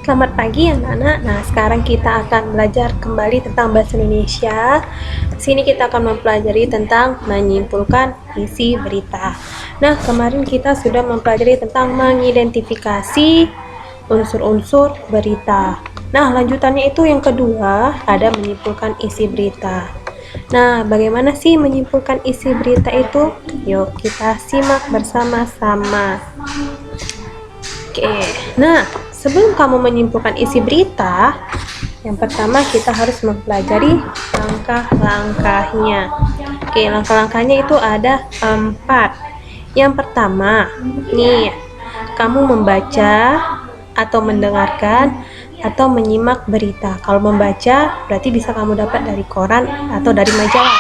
Selamat pagi anak-anak. Nah, sekarang kita akan belajar kembali tentang bahasa Indonesia. Di sini kita akan mempelajari tentang menyimpulkan isi berita. Nah, kemarin kita sudah mempelajari tentang mengidentifikasi unsur-unsur berita. Nah, lanjutannya itu yang kedua, ada menyimpulkan isi berita. Nah, bagaimana sih menyimpulkan isi berita itu? Yuk, kita simak bersama-sama. Oke, nah sebelum kamu menyimpulkan isi berita, yang pertama kita harus mempelajari langkah-langkahnya. Oke, langkah-langkahnya itu ada 4. Yang pertama, nih, kamu membaca atau mendengarkan atau menyimak berita. Kalau membaca, berarti bisa kamu dapat dari koran atau dari majalah.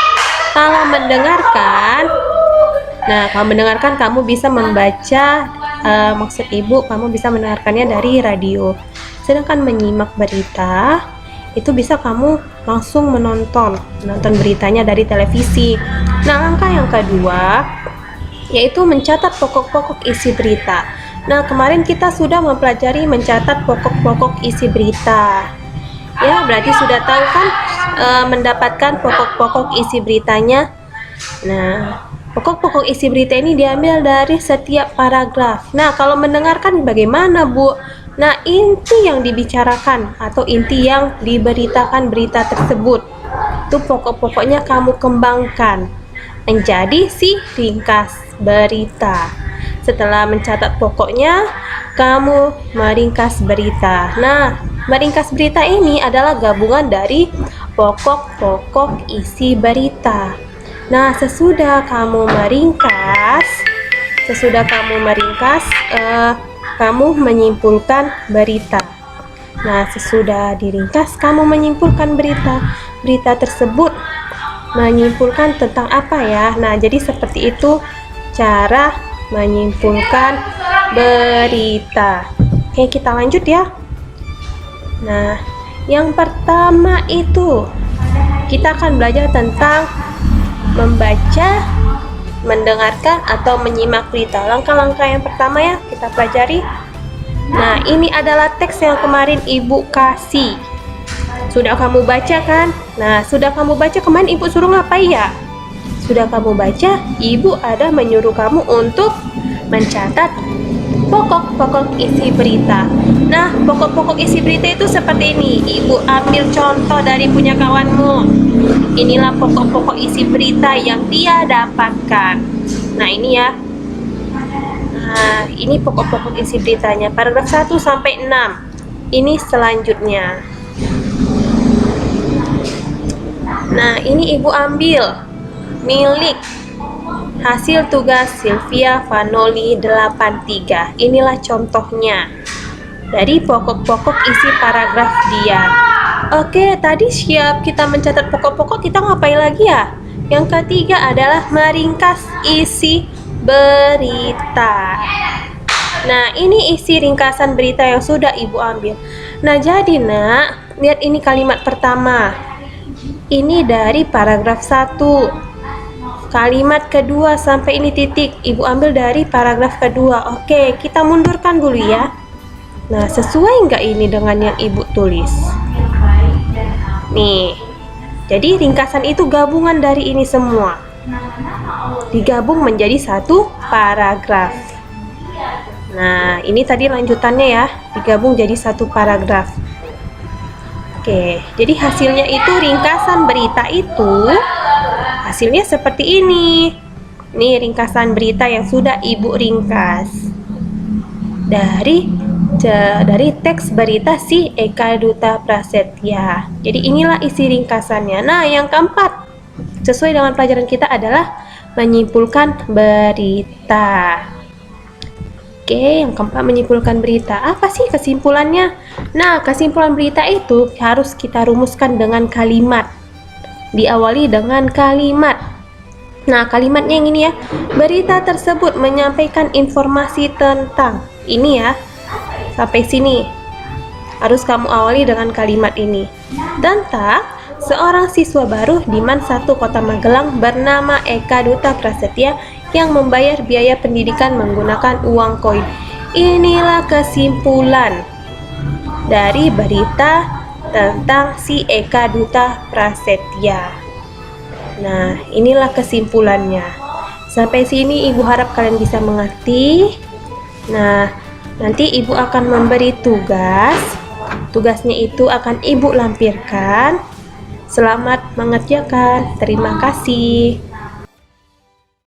Kalau mendengarkan, kamu bisa membaca, maksud ibu kamu bisa mendengarkannya dari radio. Sedangkan menyimak berita itu bisa kamu langsung menonton beritanya dari televisi. Nah, langkah yang kedua yaitu mencatat pokok-pokok isi berita. Nah, kemarin kita sudah mempelajari mencatat pokok-pokok isi berita. Ya, berarti sudah tahu kan mendapatkan pokok-pokok isi beritanya. Nah, pokok-pokok isi berita ini diambil dari setiap paragraf. Nah, kalau mendengarkan bagaimana, Bu? Nah, inti yang dibicarakan atau inti yang diberitakan berita tersebut, itu pokok-pokoknya kamu kembangkan menjadi si ringkas berita. Setelah mencatat pokoknya, kamu meringkas berita. Nah, meringkas berita ini adalah gabungan dari pokok-pokok isi berita. Nah, sesudah kamu meringkas, kamu menyimpulkan berita. Nah, sesudah diringkas, kamu menyimpulkan berita tersebut menyimpulkan tentang apa ya? Nah, jadi seperti itu cara menyimpulkan berita. Oke, kita lanjut ya. Nah, yang pertama itu kita akan belajar tentang membaca, mendengarkan, atau menyimak berita. Langkah-langkah yang pertama ya, kita pelajari. Nah, ini adalah teks yang kemarin ibu kasih. Sudah kamu baca kan? Nah, sudah kamu baca, kemarin ibu suruh ngapain ya? Sudah kamu baca, ibu ada menyuruh kamu untuk mencatat pokok-pokok isi berita. Nah, pokok-pokok isi berita itu seperti ini. Ibu ambil contoh dari punya kawanmu. Inilah pokok-pokok isi berita yang dia dapatkan. Nah, ini ya. Nah, ini pokok-pokok isi beritanya. Paragraf 1 sampai 6. Ini selanjutnya. Nah, ini ibu ambil milik hasil tugas Sylvia Vanoli 83. Inilah contohnya dari pokok-pokok isi paragraf dia. Oke, tadi siap kita mencatat pokok-pokok, kita ngapain lagi ya? Yang ketiga adalah meringkas isi berita. Nah, ini isi ringkasan berita yang sudah ibu ambil. Nah, jadi nak, lihat ini kalimat pertama. Ini dari paragraf 1. Kalimat kedua sampai ini titik, ibu ambil dari paragraf kedua. Oke, kita mundurkan dulu ya. Nah, sesuai nggak ini dengan yang ibu tulis? Nih, jadi ringkasan itu gabungan dari ini semua. Digabung menjadi satu paragraf. Nah, ini tadi lanjutannya ya, digabung jadi satu paragraf. Oke, jadi hasilnya itu ringkasan berita itu hasilnya seperti ini. Ini ringkasan berita yang sudah ibu ringkas dari teks berita si Eka Duta Prasetya. Jadi inilah isi ringkasannya. Nah, yang keempat sesuai dengan pelajaran kita adalah menyimpulkan berita. Oke, yang keempat menyimpulkan berita. Apa sih kesimpulannya? Nah, kesimpulan berita itu harus kita rumuskan dengan kalimat. Diawali dengan kalimat. Nah, kalimatnya yang ini ya. Berita tersebut menyampaikan informasi tentang. Ini ya. Sampai sini. Harus kamu awali dengan kalimat ini. Tentang seorang siswa baru di MAN 1 Kota Magelang bernama Eka Duta Prasetya yang membayar biaya pendidikan menggunakan uang koin. Inilah kesimpulan. dari berita tentang si Eka Duta Prasetya. Nah, inilah kesimpulannya. Sampai sini Ibu harap kalian bisa mengerti. Nah, nanti Ibu akan memberi tugas. Tugasnya itu akan Ibu lampirkan. Selamat mengerjakan. Terima kasih.